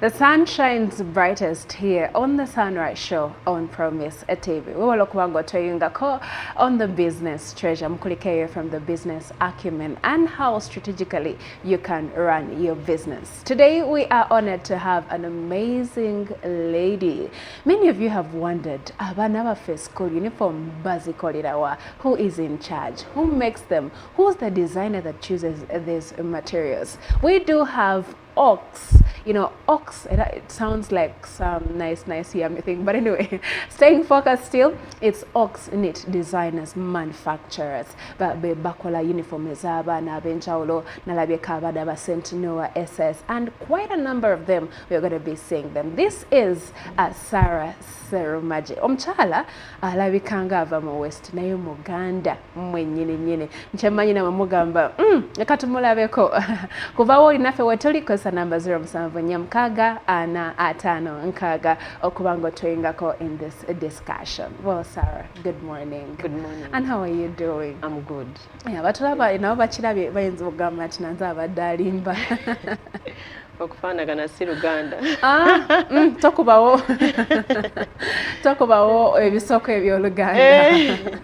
The sun shines brightest here on the Sunrise Show on Promise TV. We will look on the business treasure Mkulikeyo from the business acumen and how strategically you can run your business. Today we are honored to have an amazing lady. Many of you have wondered, Abana face school uniform bazikolirawa, who is in charge, who makes them, who's the designer that chooses these materials. We do have Ox. You know, Ox, it sounds like some nice yummy thing, but anyway, staying focused still, it's Ox Knit Designers Manufacturers. But be bakola uniform ezaba na benjaulo na labeka badaba Sentinel SS, and quite a number of them we're going to be seeing them. This is SERUWAGI. Omchala alabikanga ava mu West naye Muganda mwennyini nyini. Nchemanyi na mamugamba nekatumulabeko kuva woli nafe wetuli kosa number 07 Nyamkaga ana atano nkaga okubango toyingako in this discussion. Well, Sarah, good morning. Good morning. And how are you doing? I'm good. Yeah, batulaba ina bakirabe bayinza okugamba ati nanza abadalimba. Okufaanagana si Luganda. Tokubawo ebisoko eby'Oluganda.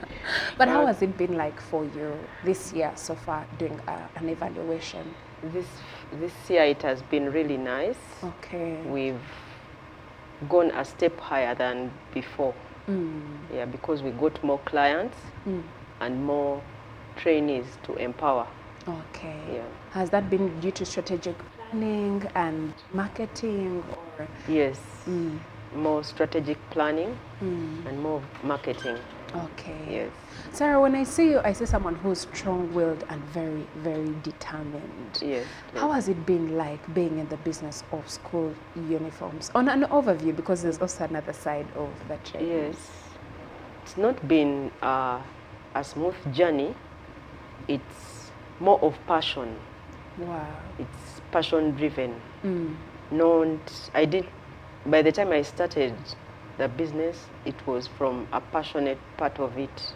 But how has it been like for you this year so far doing an evaluation? This year it has been really nice. Okay. We've gone a step higher than before. Yeah, because we got more clients and more trainees to empower. Okay. Yeah. Has that been due to strategic planning and marketing, or? Yes. More strategic planning and more marketing. Okay. Yes. Sarah, when I see you, I see someone who's strong-willed and very, very determined. Yes. How has it been like being in the business of school uniforms? On an overview, because there's also another side of the trade. Yes. It's not been a smooth journey. It's more of passion. Wow. It's passion-driven. By the time I started the business, it was from a passionate part of it.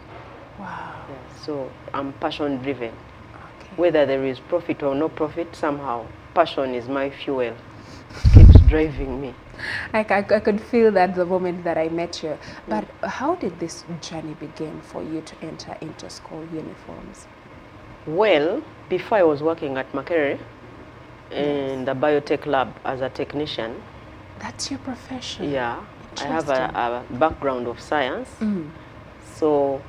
Wow. Yeah, so I'm passion-driven. Okay. Whether there is profit or no profit, somehow passion is my fuel. It keeps driving me. I could feel that the moment that I met you. But how did this journey begin for you to enter into school uniforms? Well, before I was working at Makerere in the biotech lab as a technician. That's your profession? Yeah. I have a background of science. So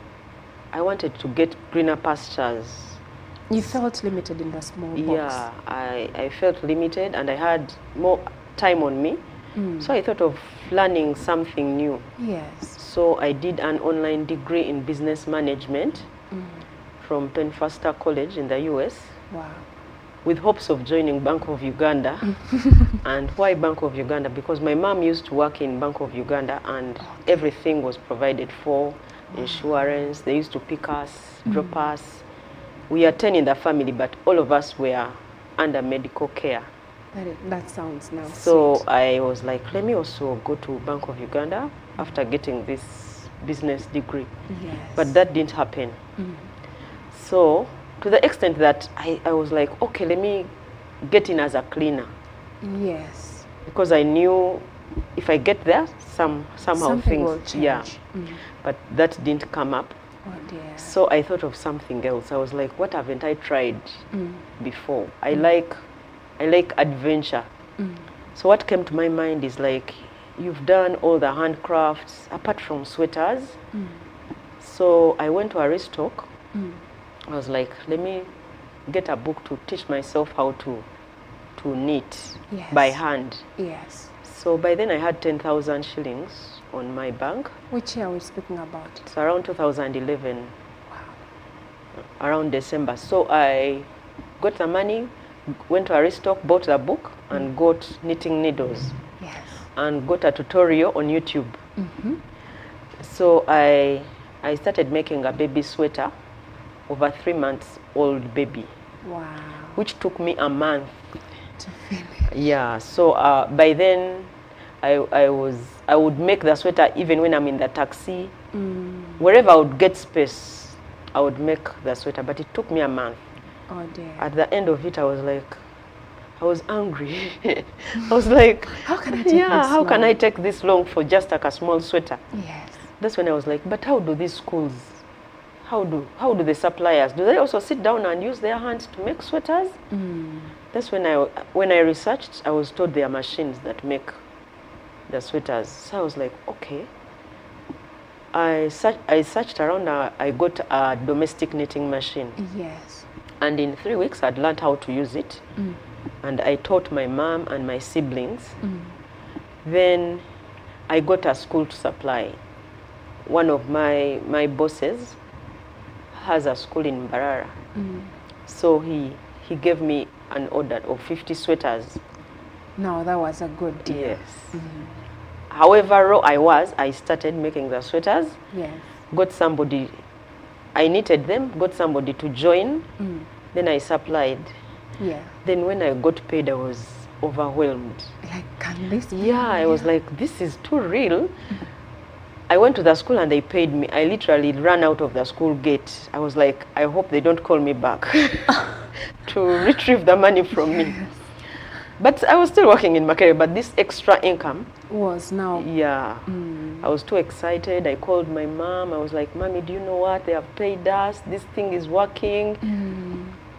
I wanted to get greener pastures. You felt limited in the small box? Yeah, I felt limited and I had more time on me. So I thought of learning something new. Yes. So I did an online degree in business management from 21st College in the US. Wow. With hopes of joining Bank of Uganda. And why Bank of Uganda? Because my mom used to work in Bank of Uganda and everything was provided for, insurance. They used to pick us, drop us. We are 10 in the family, but all of us were under medical care. That sounds nice. So sweet. I was like, let me also go to Bank of Uganda after getting this business degree. Yes. But that didn't happen. So to the extent that I was like, okay, let me get in as a cleaner. Yes. Because I knew if I get there, somehow something things will change. Yeah. But that didn't come up. Oh dear. So I thought of something else. I was like, what haven't I tried before? I like adventure. So what came to my mind is like, you've done all the handcrafts apart from sweaters. So I went to Aristoc. I was like, let me get a book to teach myself how to knit by hand. Yes. So by then I had 10,000 shillings on my bank. Which year are we speaking about? It's around 2011. Wow. Around December. So I got the money, went to Aristoc, bought the book and got knitting needles. Yes. And got a tutorial on YouTube. So I started making a baby sweater of a 3 months old baby. Wow. Which took me a month to finish. Yeah, so by then I would make the sweater even when I'm in the taxi. Wherever I would get space, I would make the sweater, but it took me a month. Oh dear. At the end of it, I was like, I was angry. I was like, How can I take yeah, this how can I long? take this long for just like a small sweater? Yes. That's when I was like, but how do these schools, how do the suppliers, do they also sit down and use their hands to make sweaters? That's when I researched, I was told there are machines that make the sweaters. So I was like, okay. I searched around, I got a domestic knitting machine. Yes. And in 3 weeks, I'd learned how to use it. And I taught my mom and my siblings. Then I got a school to supply. One of my bosses has a school in Mbarara. So he gave me an order of 50 sweaters. No, that was a good deal. Yes. However raw I started making the sweaters. Yes. Got somebody, I knitted them, got somebody to join. Then I supplied. Yeah. Then when I got paid, I was overwhelmed. Like, can this be Yeah, I was real? like, this is too real. I went to the school and they paid me. I literally ran out of the school gate. I was like, I hope they don't call me back to retrieve the money from me. But I was still working in Makerere, but this extra income Was now. yeah. I was too excited. I called my mom. I was like, Mommy, do you know what? They have paid us. This thing is working.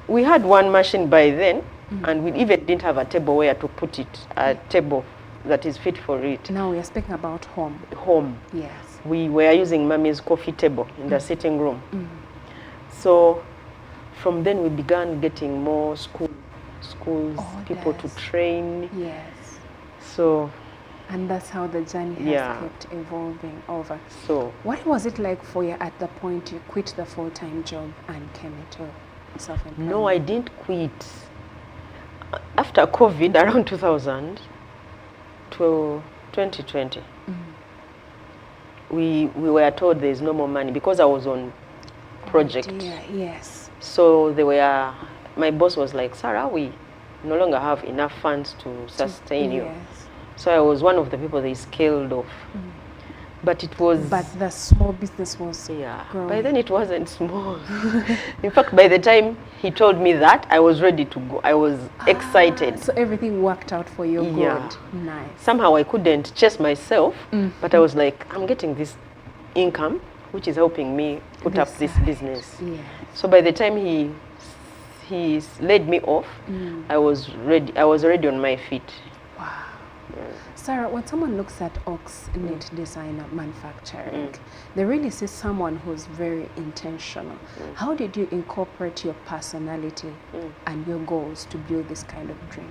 We had one machine by then, and we even didn't have a table where to put it, a table that is fit for it. Now we are speaking about home. Home. Yes. We were using Mommy's coffee table in the sitting room. So from then we began getting more schools, people to Orders. train. Yes. So And that's how the journey has Yeah. kept evolving over. so What was it like for you at the point you quit the full-time job and came into self-employment? no, I didn't quit. After COVID, around 2000 to 2020, we were told there is no more money because I was on project. Yeah, yes. So my boss was like, Sarah, we no longer have enough funds to sustain you. Yes. So I was one of the people they scaled off. But it was, But the small business was yeah, growing. by then it wasn't small. In fact, by the time he told me that, I was ready to go. I was excited. So everything worked out for you Yeah. good. Nice. Somehow I couldn't chase myself, but I was like, I'm getting this income, which is helping me put up this side. business. Yes. So by the time he laid me off, I was ready. I was already on my feet. Wow. Sarah, when someone looks at Ox Knit Designer Manufacturing, they really see someone who's very intentional. How did you incorporate your personality and your goals to build this kind of dream?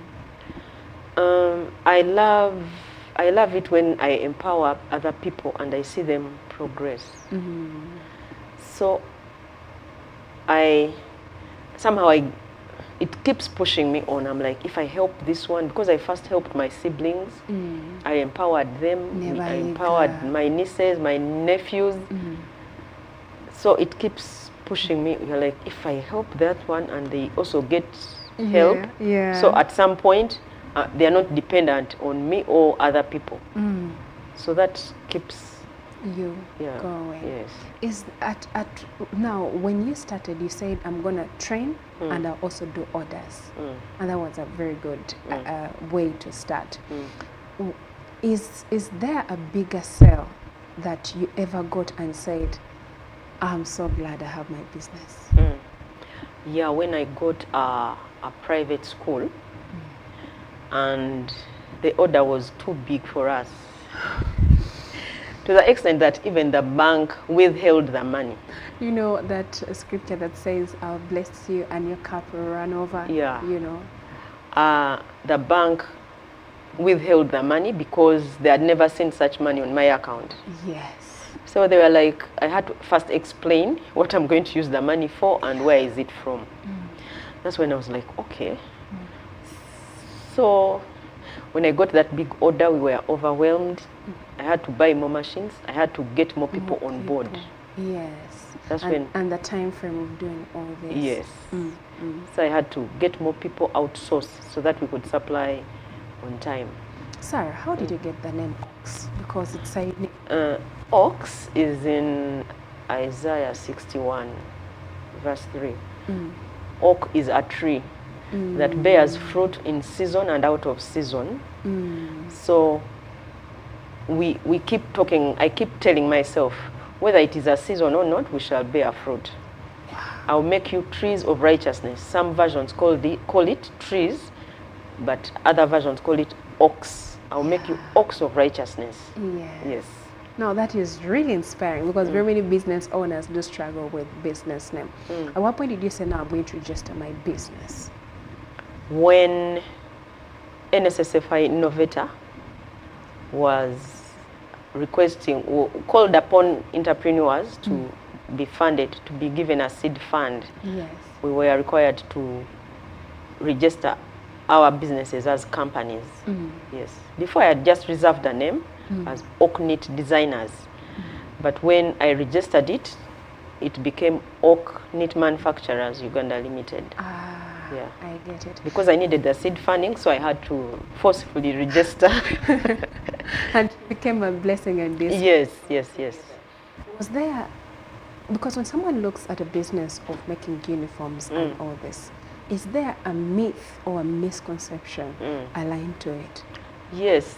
I love it when I empower other people and I see them progress. So it keeps pushing me on. I'm like, if I help this one, because I first helped my siblings, I empowered them, Never I let empowered go. my nieces, my nephews. So it keeps pushing me. You're like, if I help that one and they also get help, Yeah. so at some point, they are not dependent on me or other people. So that keeps you yeah, going. yes. Is at now when you started, you said I'm gonna train and I'll also do orders, and that was a very good way to start. Is there a bigger sale that you ever got and said, I'm so glad I have my business? Yeah, when I got a private school and the order was too big for us, to the extent that even the bank withheld the money. You know that scripture that says, I'll bless you and your cup will run over? Yeah. You know? The bank withheld the money because they had never seen such money on my account. Yes. So they were like, I had to first explain what I'm going to use the money for and where is it from. That's when I was like, okay. So when I got that big order, we were overwhelmed. I had to buy more machines. I had to get more people on board. Yes. That's and the time frame of doing all this. Yes. So I had to get more people outsourced so that we could supply on time. Sarah, how did you get the name Ox? Because it's a Ox is in Isaiah 61, verse 3. Oak is a tree. that bears fruit in season and out of season. So we keep talking, I keep telling myself, whether it is a season or not, we shall bear fruit. I'll make you trees of righteousness. Some versions call it trees, but other versions call it oaks. I'll make you oaks of righteousness. Yes. Now that is really inspiring, because very many business owners do struggle with business name. At what point did you say, now I'm going to register my business? When NSSFI Innovator was requesting or called upon entrepreneurs to be funded, to be given a seed fund, we were required to register our businesses as companies. Yes. Before I had just reserved a name as Oak Knit Designers. But when I registered it, it became Oak Knit Manufacturers Uganda Limited. Yeah, I get it. Because I needed the seed funding, so I had to forcefully register. And it became a blessing and this. Yes. Was there, because when someone looks at a business of making uniforms and all this, is there a myth or a misconception aligned to it? Yes,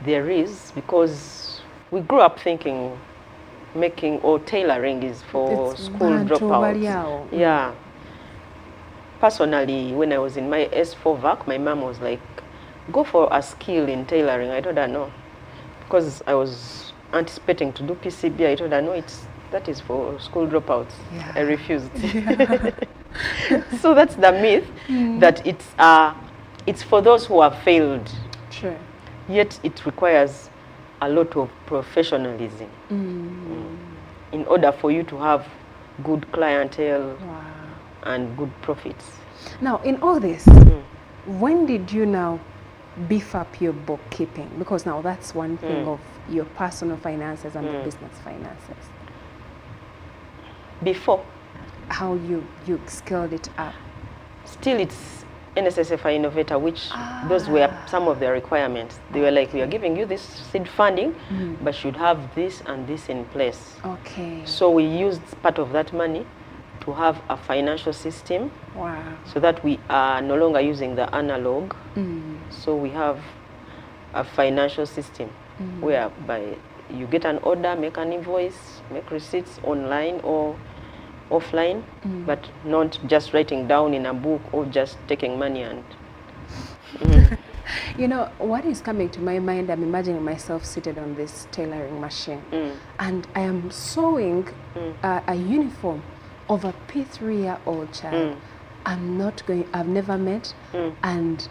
there is, because we grew up thinking making or tailoring is for school dropouts. Yeah. Personally, when I was in my S4 VAC, my mom was like, go for a skill in tailoring. I told her no, because I was anticipating to do PCB. I told her no, that is for school dropouts. I refused. So that's the myth, that it's for those who have failed. Sure. Yet it requires a lot of professionalism in order for you to have good clientele and good profits. Now, in all this, when did you now beef up your bookkeeping? Because now that's one thing of your personal finances and the business finances. Before. How you scaled it up? Still, it's NSSFI Innovator, which those were some of the requirements. They were like, we are giving you this seed funding, but should have this and this in place. Okay. So we used part of that money to have a financial system. Wow. So that we are no longer using the analog. So we have a financial system whereby you get an order, make an invoice, make receipts online or offline, but not just writing down in a book or just taking money and... You know, what is coming to my mind, I'm imagining myself seated on this tailoring machine and I am sewing a uniform of a P3-year-old child I've never met, and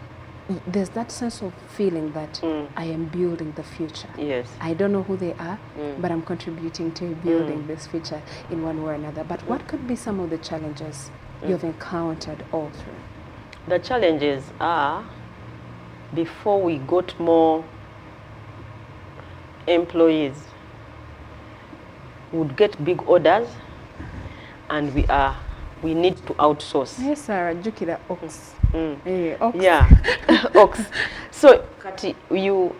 there's that sense of feeling that I am building the future. Yes. I don't know who they are, but I'm contributing to building this future in one way or another. But what could be some of the challenges you've encountered all through? The challenges are, before we got more employees, we would get big orders, and we need to outsource. Yes, Sarah, jukira ox. Ox. Yeah, ox. So you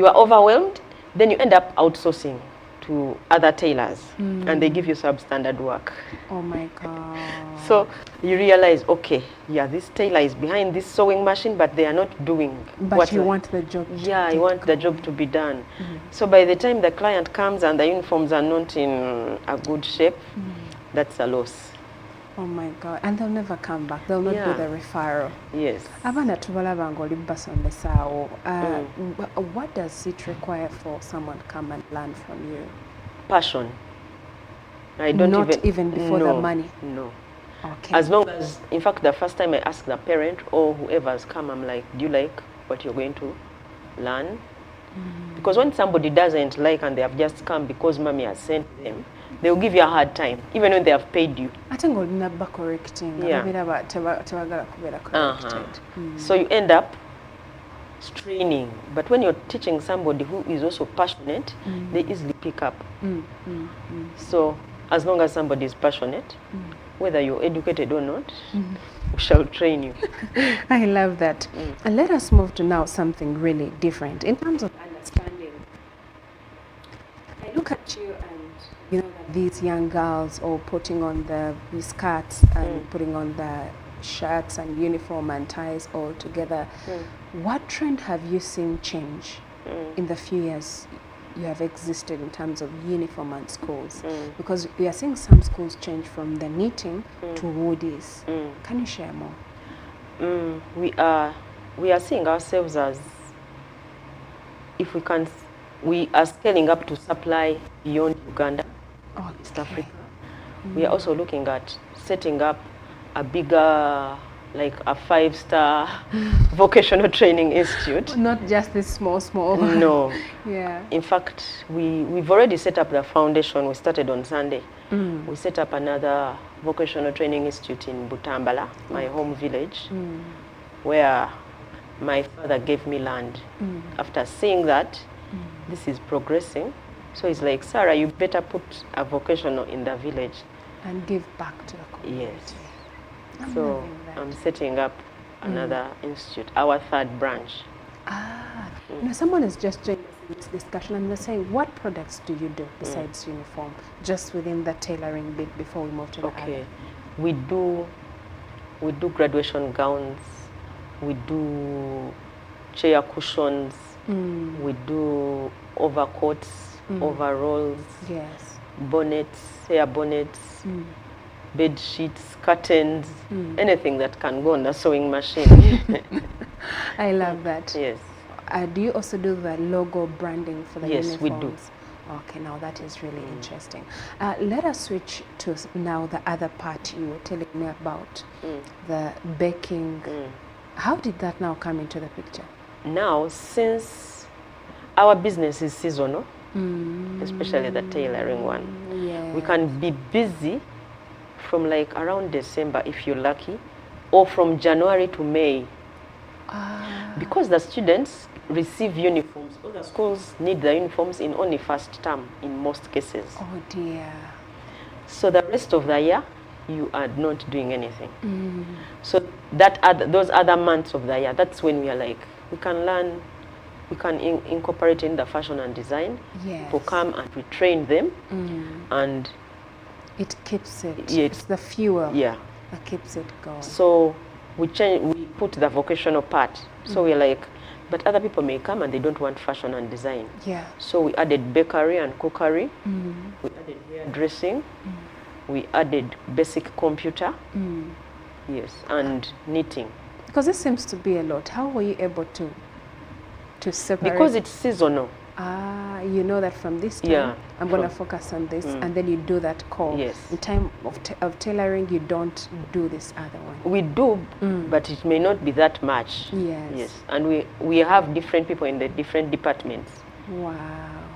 are overwhelmed, then you end up outsourcing to other tailors, and they give you substandard work. Oh my God. So you realize, okay, yeah, this tailor is behind this sewing machine, but they are not doing what you want the job to Yeah, you want the job to be done. So by the time the client comes and the uniforms are not in a good shape, that's a loss. Oh my God. And they'll never come back. They'll not do the referral. Yes. Abaana tubalaba ng'oli basomesaawo. What does it require for someone to come and learn from you? Passion. I don't Not even before the money? No. Okay. As long as, in fact, the first time I ask the parent or whoever has come, I'm like, do you like what you're going to learn? Because when somebody doesn't like and they have just come because mommy has sent them, they will give you a hard time, even when they have paid you. Ate ng'olina ba correcting. Yeah. Tebagala kubeera corrected. So you end up straining. But when you're teaching somebody who is also passionate, they easily pick up. So as long as somebody is passionate, whether you're educated or not, we shall train you. I love that. And let us move to now something really different. In terms of understanding, I look at you and you know that these young girls all putting on the skirts and putting on the shirts and uniform and ties all together. What trend have you seen change in the few years you have existed in terms of uniform and schools? Because we are seeing some schools change from the knitting to woodies. Can you share more? We are seeing ourselves as, if we can, we are scaling up to supply beyond Uganda, East Africa. We are also looking at setting up a bigger, like a 5-star vocational training institute. Not just this small. No. Yeah. In fact, we've already set up the foundation. We started on Sunday. We set up another vocational training institute in Butambala, my home village, where my father gave me land. After seeing that, this is progressing. So it's like, Sarah, you better put a vocational in the village. And give back to the community. Yes. So I'm setting up another institute, our 3rd branch. You know, someone is just joining this discussion and they're saying, what products do you do besides uniform, just within the tailoring bit before we move to the other? We do graduation gowns, we do chair cushions, we do overcoats, overalls, yes, bonnets, hair bonnets, bed sheets, curtains, anything that can go on the sewing machine. I love that. Yes. Do you also do the logo branding for the uniforms? Yes, we do. Okay, now that is really interesting. Let us switch to now the other part you were telling me about, the baking. How did that now come into the picture? Now, since our business is seasonal, especially the tailoring one, yes, we can be busy from like around December if you're lucky, or from January to May. Because the students receive uniforms. All the schools need the uniforms in only 1st term in most cases. Oh dear. So the rest of the year, you are not doing anything. So those other months of the year, that's when we are like, we can learn, we can incorporate in the fashion and design. Yes. People come and we train them, and it keeps it. Yeah, it's the fuel that keeps it going. So we put the vocational part. So we're like, but other people may come and they don't want fashion and design. Yeah. So we added bakery and cookery. We added hairdressing. We added basic computer. Yes, and knitting. Because this seems to be a lot. How were you able to separate? Because it's seasonal. You know that from this time, I'm going to focus on this, and then you do that call. Yes. In time of tailoring, you don't do this other one. We do, but it may not be that much. Yes. Yes, and we have different people in the different departments. Wow.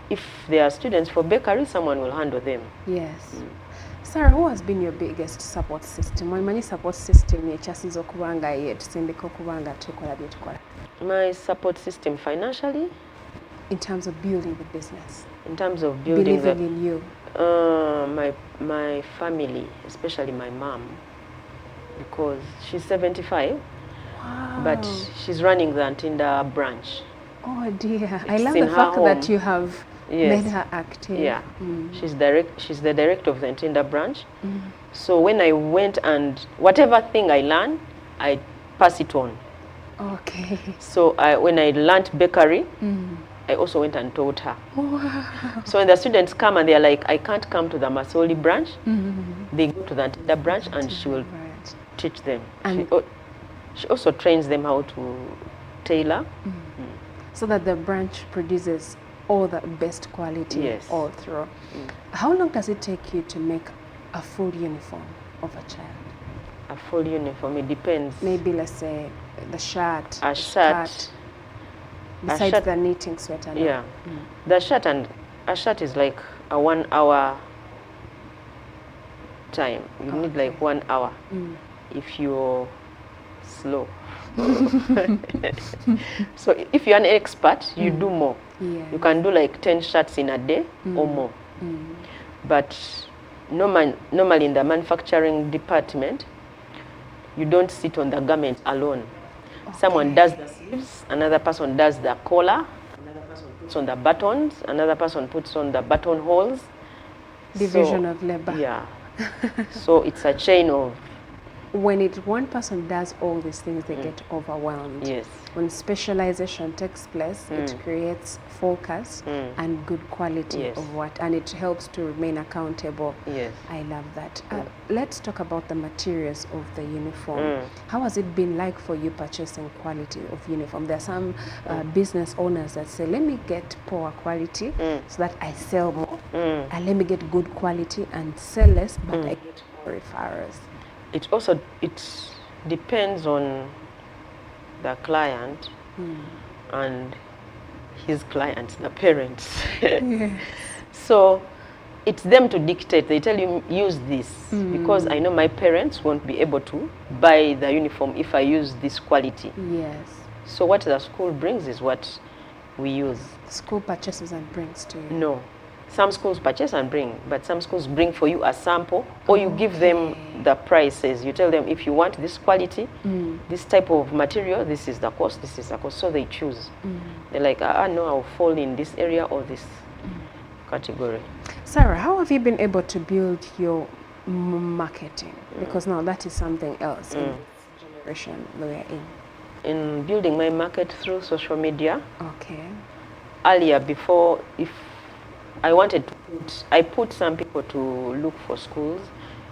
If there are students for bakery, someone will handle them. Yes. Sarah, who has been your biggest support system? My support system yekyasiza okubanga yetusindika okubanga tukola bye tukola. My support system financially. In terms of building the business. In terms of building believing in you. My family, especially my mom, because she's 75. Wow. But she's running the Ntinda branch. Oh dear! It's I love in the her fact home. that you have made her active. Yeah, she's the director of the Ntinda branch. So when I went, and whatever thing I learn, I pass it on. Okay. So when I learned bakery, I also went and taught her. Wow. So when the students come and they're like, I can't come to the Masoli branch, they go to the Ntinda branch and she will teach them. And she also trains them how to tailor. So that the branch produces all the best quality all through. How long does it take you to make a full uniform of a child? A full uniform, it depends. Maybe let's say the shirt, a shirt. Besides the knitting sweater. No? Yeah. The shirt, and a shirt is like a 1 hour time. You need like 1 hour if you're slow. So if you're an expert, you do more. Yes. You can do like 10 shirts in a day or more. But normally in the manufacturing department, you don't sit on the garment alone. Someone does the sleeves, another person does the collar, another person puts on the buttons, another person puts on the buttonholes. Division of labor. Yeah. So it's a chain of when one person does all these things, they get overwhelmed. Yes. When specialization takes place, it creates focus and good quality Yes. of what, and it helps to remain accountable. Yes. I love that. Let's talk about the materials of the uniform. How has it been like for you purchasing quality of uniform? There are some business owners that say, let me get poor quality so that I sell more, and let me get good quality and sell less, but I get more referrals. It depends on the client and his clients, the parents. Yes. So it's them to dictate. They tell you, use this, because I know my parents won't be able to buy the uniform if I use this quality. Yes. So what the school brings is what we use. School purchases and brings to you. No. Some schools purchase and bring, but some schools bring for you a sample, or you give them the prices. You tell them, if you want this quality, this type of material, this is the cost, this is the cost. So they choose. They're like, no, I'll fall in this area or this category. Sarah, how have you been able to build your marketing? Because now that is something else in this generation we're in. In building my market through social media. Okay. Earlier, before, if I wanted to I put some people to look for schools,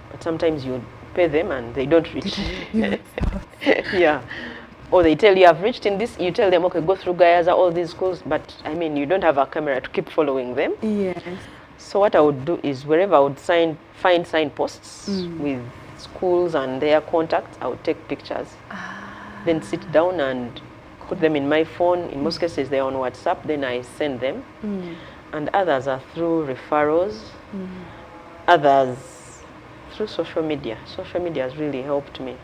but sometimes you pay them and they don't reach. Yeah. Or they tell you, I've reached in this, you tell them, okay, go through Gayaza, all these schools, but I mean, you don't have a camera to keep following them. Yes. So what I would do is, wherever I would find signposts with schools and their contacts, I would take pictures. Then sit down and put them in my phone. In most cases, they're on WhatsApp, then I send them. And others are through referrals, others through social media. Social media has really helped me.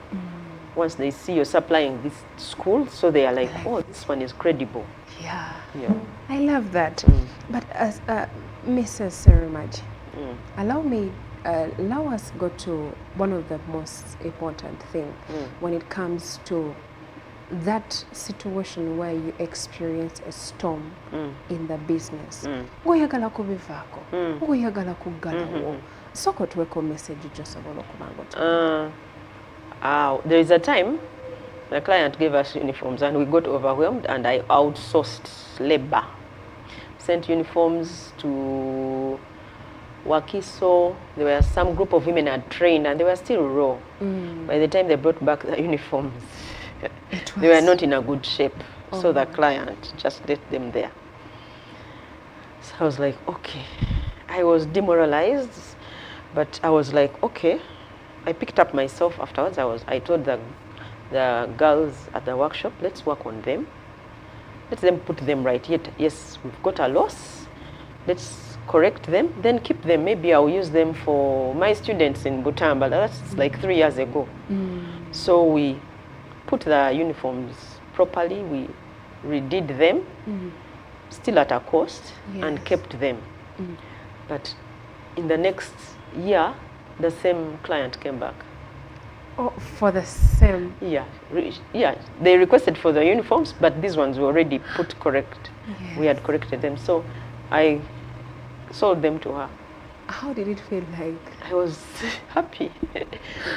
Once they see you're supplying this school, so they are like, oh, this one is credible. Yeah. Yeah. I love that. But as Mrs. SERUWAGI, allow us go to one of the most important things when it comes to that situation where you experience a storm in the business. Ngoyagala kubivaako, ngoyagala kuggalawo. Soko tuweko message gy'osobola okuba nga there is a time the client gave us uniforms and we got overwhelmed, and I outsourced labor. Sent uniforms to Wakiso. There were some group of women had trained and they were still raw. By the time they brought back the uniforms, they were not in a good shape. So the client just let them there. So I was like, okay. I was demoralized, but I was like, okay. I picked up myself afterwards. I told the girls at the workshop, let's work on them. Let them put them right. Yes, we've got a loss. Let's correct them, then keep them. Maybe I'll use them for my students in Butamba. That's like 3 years ago. So we put the uniforms properly. We redid them, still at a cost, and kept them. But in the next year, the same client came back. Oh, for the same? Yeah. They requested for the uniforms, but these ones were already put correct. Yes. We had corrected them. So I sold them to her. How did it feel like? I was happy.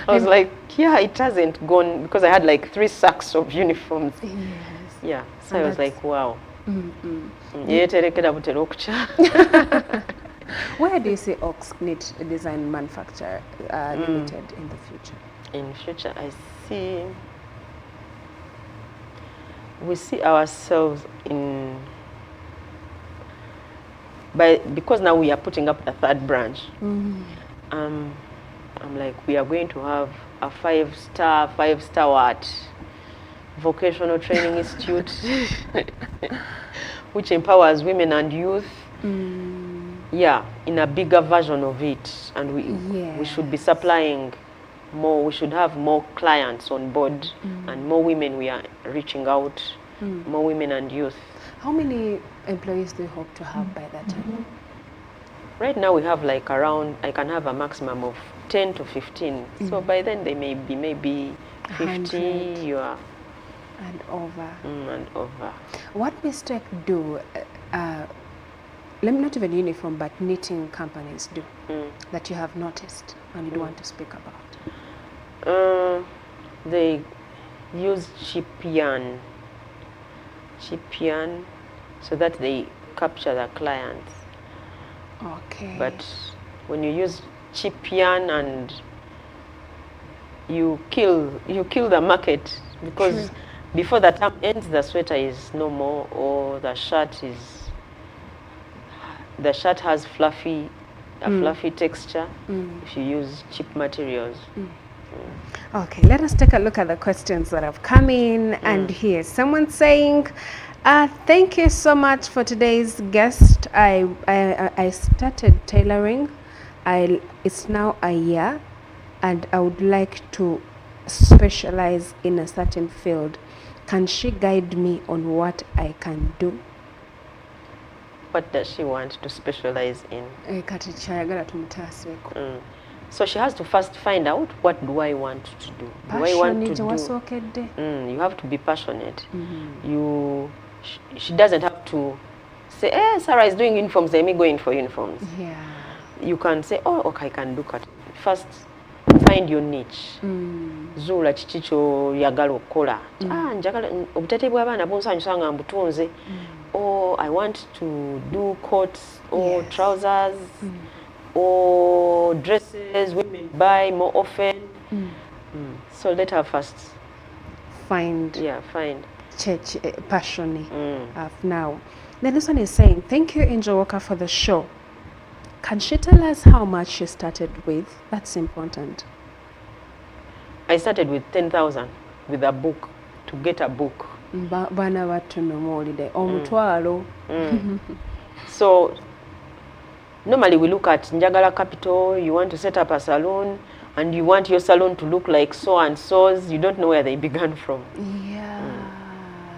I was like, yeah, it hasn't gone, because I had like 3 sacks of uniforms. Yes. Yeah. So I was like, wow. Where do you see Ox Knit Design Manufacture Limited in the future? In future, we see ourselves because now we are putting up the 3rd branch. I'm like, we are going to have a 5-star what? Vocational training institute, which empowers women and youth. Yeah, in a bigger version of it, and we should be supplying more. We should have more clients on board, and more women we are reaching out, more women and youth. How many employees do you hope to have by that time? Right now we have like around, I can have a maximum of 10 to 15. So by then they may be maybe 50. You are and over. And over. What mistake do not even uniform, but knitting companies do that you have noticed and you want to speak about? They use cheap yarn, so that they capture the clients. Okay. But when you use cheap yarn and you kill the market, because True. before the term ends, the sweater is no more, or the shirt has fluffy texture. If you use cheap materials. Okay, let us take a look at the questions that have come in. And here, someone saying, thank you so much for today's guest. I started tailoring. It's now a year, and I would like to specialize in a certain field. Can she guide me on what I can do? What does she want to specialize in? Kati kyayagala tumutaaseko. So she has to first find out, what do I want to do? Do I want to do? You have to be passionate. She doesn't have to say, Sarah is doing uniforms, let me go in for uniforms. Yeah. You can say, oh, okay, I can do cut. First, find your niche. Zuula kiki ky'oyagala okukola. Njagala obutete bw'abaana bunsanyusa nga mbutunze. Or I want to do coats or trousers. Or dresses women buy more often. So let her first find church passion of now. Then this one is saying, thank you, Angel Walker, for the show. Can she tell us how much she started with? That's important. I started with 10,000 with a book, to get a book. Bana batono molide omutwalo. So normally we look at njagala capital. You want to set up a salon, and you want your salon to look like so and so's. You don't know where they began from.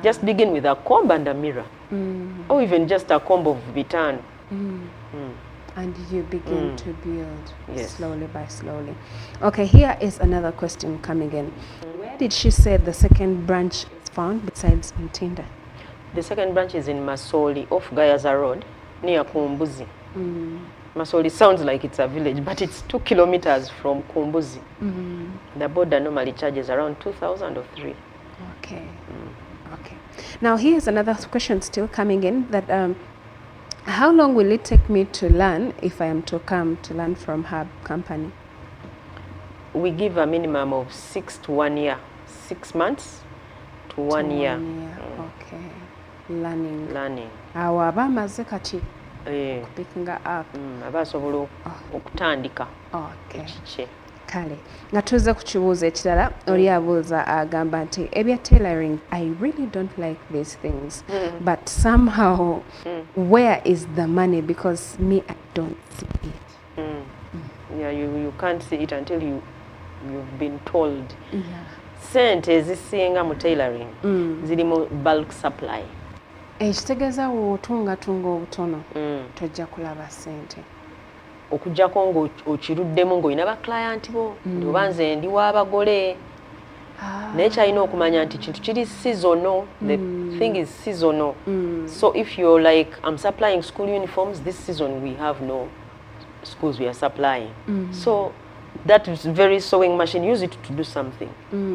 Just begin with a comb and a mirror, or even just a comb of bitan. And you begin to build slowly by slowly. Okay, here is another question coming in. Where did she say the second branch is found besides Mtinda? The second branch is in Masoli, off Gayaza Road, near Kumbuzi. Masoli sounds like it's a village, but it's 2 kilometers from Kumbuzi. The border normally charges around 2,000 or 3. Okay. Okay. Now here's another question still coming in, that how long will it take me to learn if I am to come to learn from her company? We give a minimum of 6 to 1 year. 6 months to 1 year. Okay. Learning. Awa bamaze kati kupickinga up. Abasobola okutandika. Okay. Kale nga tuze ku kibuuzo ekirala oli abuuza agamba nti ebya tailoring, I really don't like these things, but somehow where is the money, because me I don't see it. Yeah, you can't see it until you've been told. Sente ezisinga mu tailoring ziri mu bulk supply. Ekitegeeza w'otungatunga obutono tojja kulaba sente. Okujjako ng'okiruddemu ng'olina ba client bo, oba nze ndi w'abagole. Naye kyalina okumanya nti kintu kiri seasonal. The thing is seasonal. So if you're like, I'm supplying school uniforms, this season we have no schools we are supplying. So that very sewing machine, use it to do something.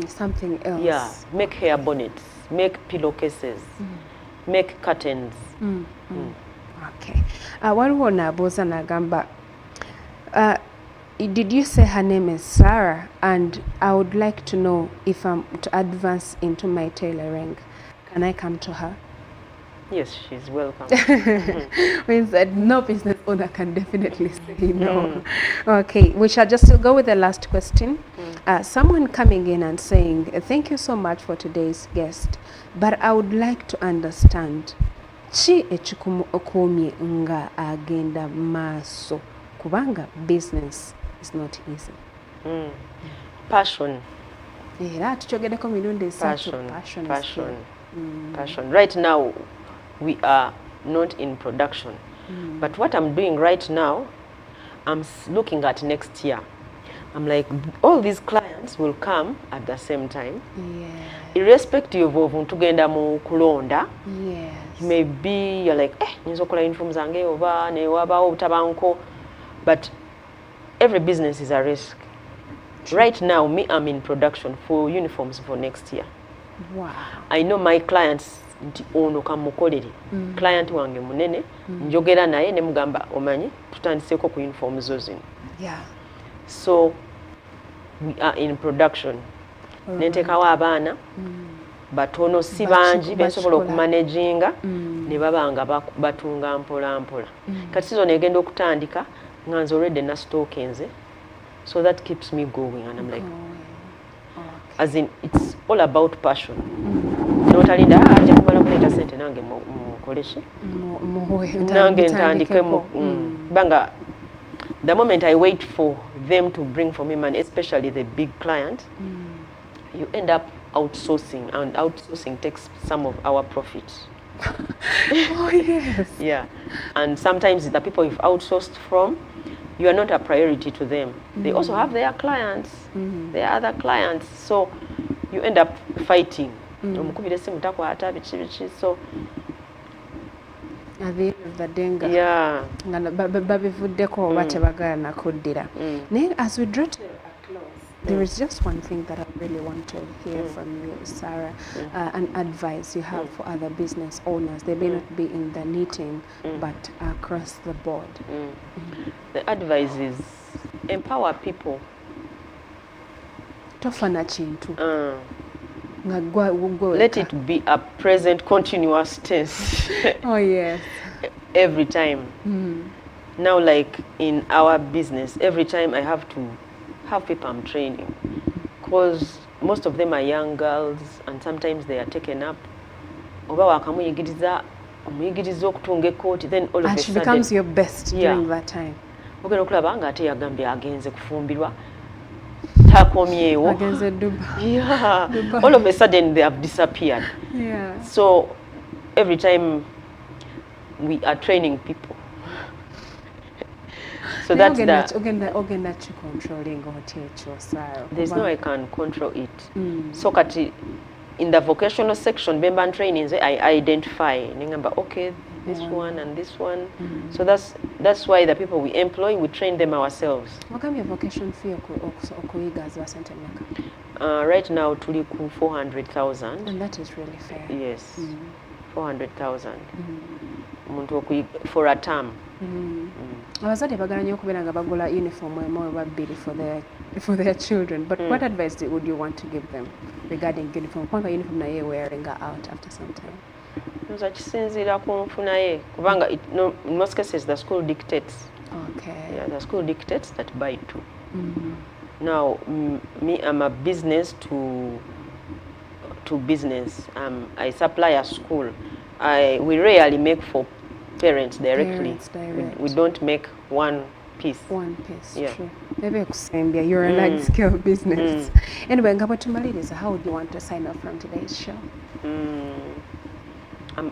Something else. Yeah, make hair bonnets, make pillowcases, make curtains. Okay. Waliwo n'abuuza n'agamba, did you say her name is Sarah? And I would like to know if I'm to advance into my tailoring, can I come to her? Yes, she's welcome. Means that no business owner can definitely say no. Okay, we shall just go with the last question. Someone coming in and saying, thank you so much for today's guest, but I would like to understand, chi ekikukumye nga agenda maaso, kubanga business is not easy. Passion. Passion. Right now, we are not in production. But what I'm doing right now, I'm looking at next year. I'm like, all these clients will come at the same time. Irrespective of ntugenda mu kulonda. Maybe you're like, nyizo kola uniform zange oba ne waba obutabanko. But every business is a risk. Right now, me, I'm in production for uniforms for next year. Wow. I know my clients nti ono kamukolere. Client wange munene, njogera naye ne mugamba omanyi tutandiseko ku uniform zo zino. Yeah. So we are in production. Nentekawo abaana batono si bangi bensobola okumanaginga ne babanga batunga mpola mpola. Kati sizo negenda okutandika nga nze already na stock nze. So that keeps me going and I'm like, as in it's all about passion. Notalinda aje kumala kuleta sente nange mukoleshe. Nange ntandike banga. The moment I wait for them to bring for me money, especially the big client, you end up outsourcing, and outsourcing takes some of our profit. Oh, yes. Yeah. And sometimes the people you've outsourced from, you are not a priority to them. They also have their clients, their other clients. So you end up fighting. So at the end of the day, yeah. As we draw to a close, there is just one thing that I really want to hear from you, Sarah, an advice you have for other business owners. They may not be in the knitting, but across the board. The advice is empower people. Let it be a present continuous tense. Oh yes. Every time. Now, like in our business, every time I have to have people I'm training, because most of them are young girls and sometimes they are taken up. Then all of and a she sudden, becomes your best during that time. Yeah. All of a sudden they have disappeared. Yeah. So every time we are training people. So that's the there's no I can control it. So in the vocational section, Bemban trainings, I identify okay, this one and this one. So that's why the people we employ, we train them ourselves. What kind of vocation fee right now, tuliku 400,000. And that is really fair. Yes, 400,000 for a term. Abazadde bagala nnyo okubeera nga bagula uniform for their children, but what advice would you want to give them regarding uniform? Kubanga uniform naye wearing out after some time. Kisinziira ku nfuna ye kubanga in most cases the school dictates. Okay. Yeah, the school dictates that buy two. Now me, I'm a business to business. I supply a school. We rarely make for parents directly. We don't make one piece. One piece, yeah. True. Maybe you're a large scale business. Anyway, how would you want to sign off from today's show?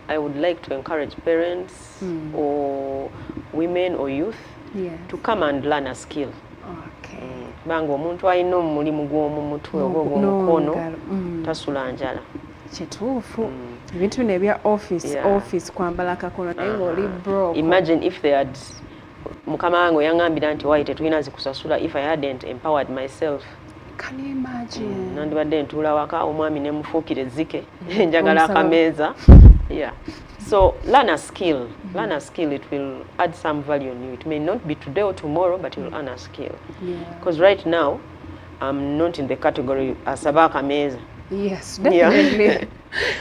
I would like to encourage parents or women or youth to come and learn a skill. Okay. Bango omuntu alina omulimu gw'omu mutwe oba ogw'omukono tasula njala. Kituufu. Ebintu nebya office kwambala akakono naye ng'oli broke. Imagine if they had mukama wange yangambira nti wayi tetulina zikusasula if I hadn't empowered myself. Can you imagine? Nandibadde ntuula waka omwami ne mufuukira ezzike njagala akameeza. Yeah. So learn a skill. Learn a skill. It will add some value on you. It may not be today or tomorrow, but you'll earn a skill. Because right now, I'm not in the category asaba akameeza. Yes, definitely.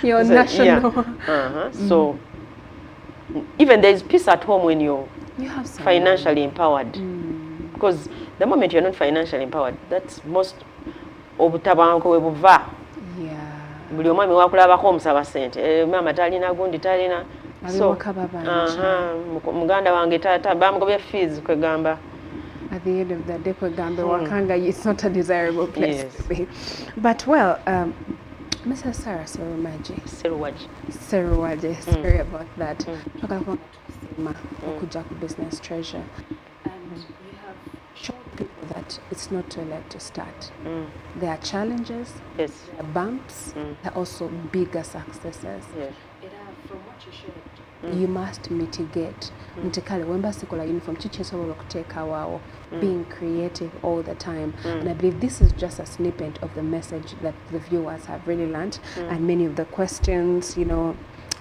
You're so, national. Yeah. So even there is peace at home when you're financially empowered. Because the moment you're not financially empowered, that's most obutabanko webuva. Buli omwami wakulabako omusaba sente maama talina gundi talina so muganda wange tata bamugobye fees kwegamba. At the end of the day kwegamba wakanga is not a desirable place to be. But well, Mrs. Sarah Seruwagi, sorry about that. Twagala okuja ku Business Treasure, and you have shown people that it's not too late to start. There are challenges, yes. There are bumps, there are also bigger successes. Yes. From what you shared you must mitigate nti kale wemba sikola uniform kiki esobola okuteekawaawo being creative all the time. And I believe this is just a snippet of the message that the viewers have really learned, and many of the questions, you know.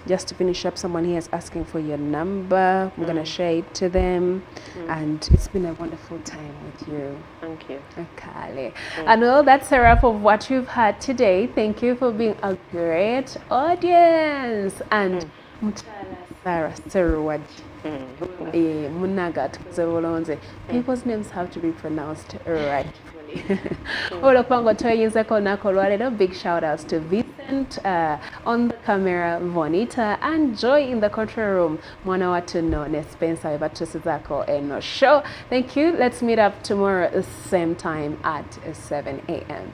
Just to finish up, someone here is asking for your number. I'm going to share it to them. And it's been a wonderful time with you. Thank you. Okay. And well, that's a wrap of what you've had today. Thank you for being a great audience. And Mutala Sarah SERUWAGI. Munagat Zolonze. People's names have to be pronounced right. Big shout outs to Vincent on the camera, Vonita, and Joy in the control room. Mwana watu no ne Spencer Ibatusizako eno show. Thank you. Let's meet up tomorrow at the same time at 7 a.m.